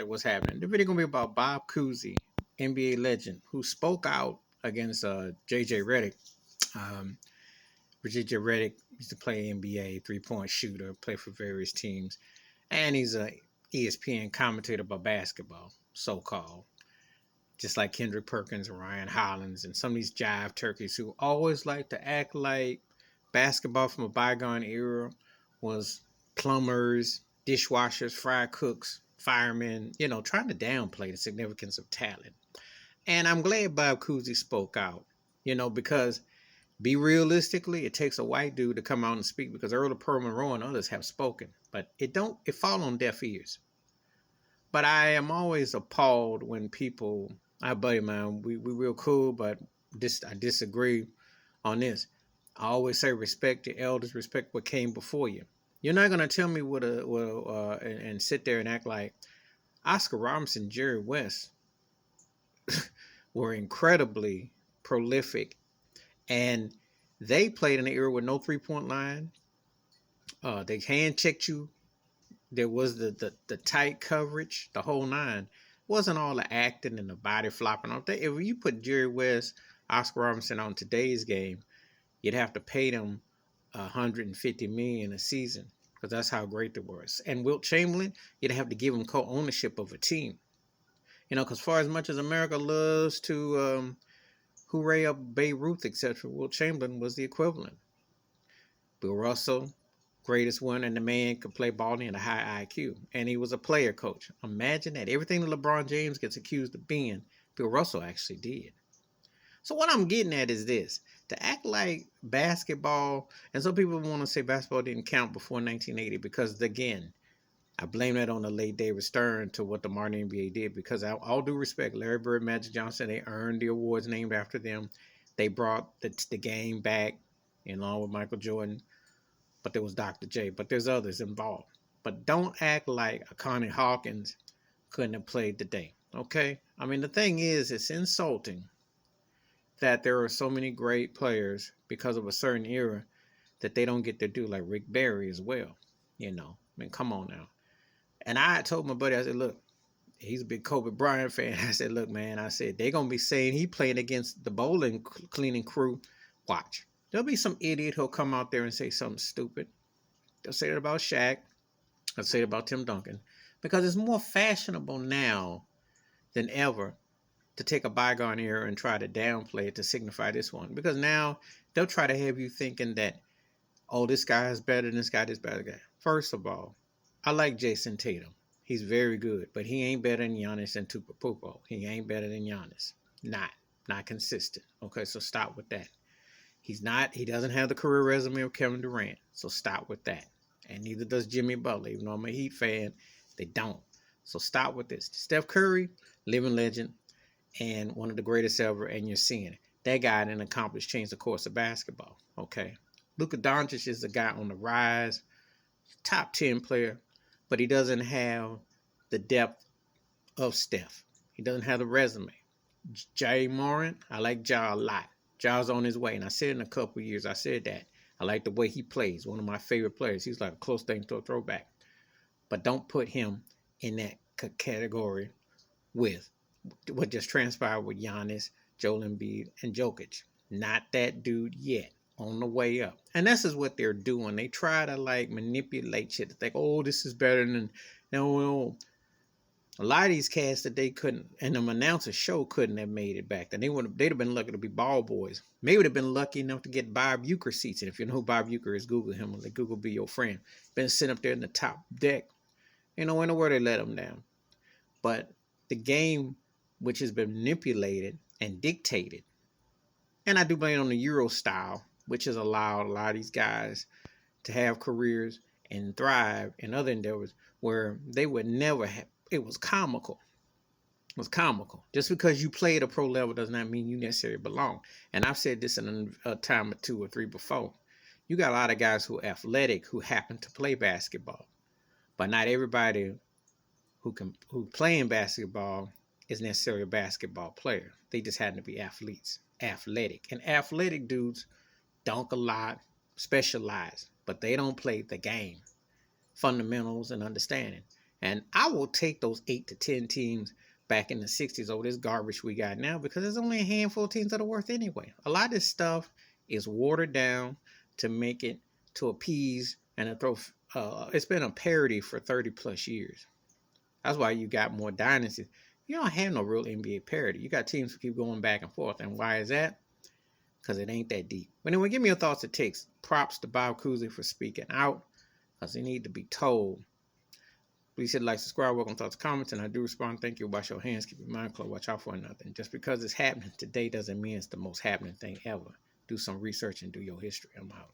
there what's happening. The video gonna be about Bob Cousy, NBA legend, who spoke out against JJ Redick. Um, JJ Redick used to play NBA, 3-point shooter, play for various teams, and he's a ESPN commentator about basketball, so called. Just like Kendrick Perkins and Ryan Hollins and some of these jive turkeys who always like to act like basketball from a bygone era was plumbers, dishwashers, fry cooks, firemen, trying to downplay the significance of talent. And I'm glad Bob Cousy spoke out, because be realistically, it takes a white dude to come out and speak because Earl of Pearl Monroe and others have spoken, but it fall on deaf ears. But I am always appalled when people, I buddy man, we real cool, but I disagree on this. I always say respect your elders, respect what came before you. You're not gonna tell me and sit there and act like Oscar Robinson, Jerry West were incredibly prolific, and they played in an era with no 3-point line. They hand checked you. There was the tight coverage, the whole nine. It wasn't all the acting and the body flopping. If you put Jerry West, Oscar Robinson on today's game, you'd have to pay them $150 million a season because that's how great they were. And Wilt Chamberlain, you'd have to give him co-ownership of a team. Because far as much as America loves to hooray up Babe Ruth, etc., Wilt Chamberlain was the equivalent. Bill Russell, greatest one, and the man could play ball and a high IQ. And he was a player coach. Imagine that. Everything that LeBron James gets accused of being, Bill Russell actually did. So what I'm getting at is this. To act like basketball, and some people want to say basketball didn't count before 1980 because, again, I blame that on the late David Stern to what the modern NBA did because all due respect, Larry Bird, Magic Johnson, they earned the awards named after them. They brought the game back along with Michael Jordan. But there was Dr. J. But there's others involved. But don't act like a Connie Hawkins couldn't have played today. Okay? I mean, the thing is, it's insulting that there are so many great players because of a certain era that they don't get their due, like Rick Barry as well. I mean, come on now. And I told my buddy, I said, look, he's a big Kobe Bryant fan. I said, look, man, they're going to be saying he playing against the bowling cleaning crew. Watch. There'll be some idiot who'll come out there and say something stupid. They'll say it about Shaq. They'll say it about Tim Duncan. Because it's more fashionable now than ever to take a bygone era and try to downplay it to signify this one. Because now they'll try to have you thinking that, oh, this guy is better than this guy, this better guy. First of all, I like Jason Tatum. He's very good, but he ain't better than Giannis and Antetokounmpo. He ain't better than Giannis. Not consistent. Okay, so stop with that. He doesn't have the career resume of Kevin Durant, so stop with that. And neither does Jimmy Butler, even though I'm a Heat fan, they don't. So stop with this. Steph Curry, living legend, and one of the greatest ever, and you're seeing it. That guy didn't accomplish, change the course of basketball, okay? Luka Doncic is a guy on the rise, top 10 player, but he doesn't have the depth of Steph. He doesn't have the resume. Jay Moran, I like Ja a lot. Ja's on his way, and I said in a couple years, I said that. I like the way he plays. One of my favorite players. He's like a close thing to a throwback. But don't put him in that category with what just transpired with Giannis, Joel Embiid, and Jokic. Not that dude yet. On the way up. And this is what they're doing. They try to manipulate shit to think, oh, this is better than no. A lot of these cats that they couldn't, and the announcer show couldn't have made it back then. They'd have been lucky to be ball boys. Maybe they'd have been lucky enough to get Bob Uecker seats. And if you know who Bob Uecker is, Google him. Let Google be your friend. Been sitting up there in the top deck. In the world they let them down. But the game, which has been manipulated and dictated, and I do blame it on the Euro style, which has allowed a lot of these guys to have careers and thrive in other endeavors where they would never have. It was comical. It was comical. Just because you play at a pro level does not mean you necessarily belong. And I've said this in a time or two or three before. You got a lot of guys who are athletic who happen to play basketball. But not everybody who play in basketball is necessarily a basketball player. They just happen to be athletes. Athletic. And athletic dudes dunk a lot, specialize, but they don't play the game. Fundamentals and understanding. And I will take those 8 to 10 teams back in the 60s over this garbage we got now, because there's only a handful of teams that are worth anyway. A lot of this stuff is watered down to make it, to appease and to throw. It's been a parody for 30 plus years. That's why you got more dynasties. You don't have no real NBA parity. You got teams who keep going back and forth. And why is that? Because it ain't that deep. But anyway, give me your thoughts and takes. Props to Bob Cousy for speaking out, because he need to be told. Please hit like, subscribe, welcome thoughts, comments, and I do respond. Thank you. Wash your hands, keep your mind closed, watch out for nothing. Just because it's happening today doesn't mean it's the most happening thing ever. Do some research and do your history. I'm out.